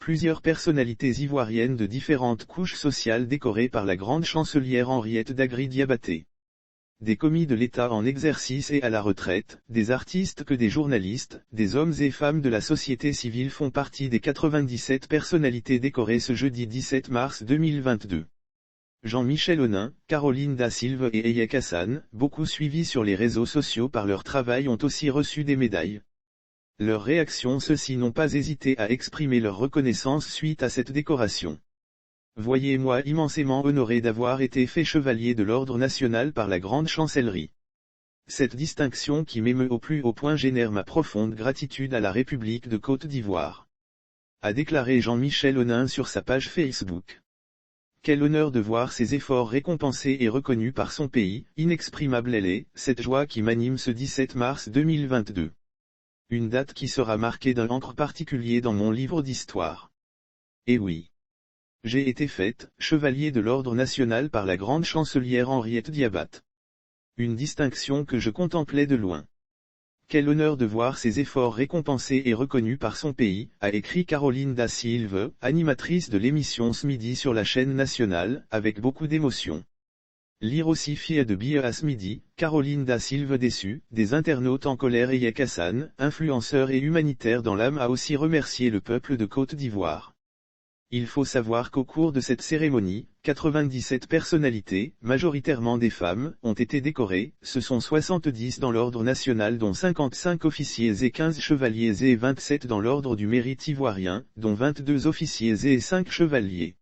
Plusieurs personnalités ivoiriennes de différentes couches sociales décorées par la grande chancelière Henriette Dagri Diabaté. Des commis de l'État en exercice et à la retraite, des artistes que des journalistes, des hommes et femmes de la société civile font partie des 97 personnalités décorées ce jeudi 17 mars 2022. Jean-Michel Onin, Caroline Da Silva et Eyek Hassan, beaucoup suivis sur les réseaux sociaux par leur travail, ont aussi reçu des médailles. Leurs réactions, ceux-ci n'ont pas hésité à exprimer leur reconnaissance suite à cette décoration. Voyez-moi immensément honoré d'avoir été fait chevalier de l'Ordre national par la Grande Chancellerie. Cette distinction qui m'émeut au plus haut point génère ma profonde gratitude à la République de Côte d'Ivoire. A déclaré Jean-Michel Onin sur sa page Facebook. Quel honneur de voir ses efforts récompensés et reconnus par son pays, inexprimable elle est, cette joie qui m'anime ce 17 mars 2022. Une date qui sera marquée d'un encre particulier dans mon livre d'histoire. Et oui. J'ai été faite, chevalier de l'Ordre national par la grande chancelière Henriette Diabaté. Une distinction que je contemplais de loin. Quel honneur de voir ses efforts récompensés et reconnus par son pays, a écrit Caroline Da Silva, animatrice de l'émission ce midi sur la chaîne nationale, avec beaucoup d'émotion. Lire aussi Fille de Bille à ce midi, Caroline Da Silva déçue, des internautes en colère. Eyek Hassan, influenceur et humanitaire dans l'âme, a aussi remercié le peuple de Côte d'Ivoire. Il faut savoir qu'au cours de cette cérémonie, 97 personnalités, majoritairement des femmes, ont été décorées, ce sont 70 dans l'ordre national dont 55 officiers et 15 chevaliers et 27 dans l'ordre du mérite ivoirien, dont 22 officiers et 5 chevaliers.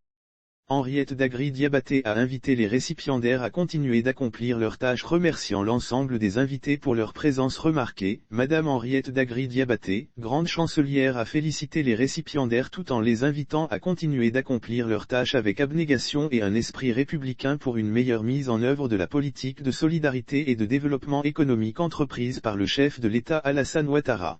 Henriette Dagri Diabaté a invité les récipiendaires à continuer d'accomplir leurs tâches, remerciant l'ensemble des invités pour leur présence remarquée. Madame Henriette Dagri Diabaté, grande chancelière, a félicité les récipiendaires tout en les invitant à continuer d'accomplir leurs tâches avec abnégation et un esprit républicain pour une meilleure mise en œuvre de la politique de solidarité et de développement économique entreprise par le chef de l'État Alassane Ouattara.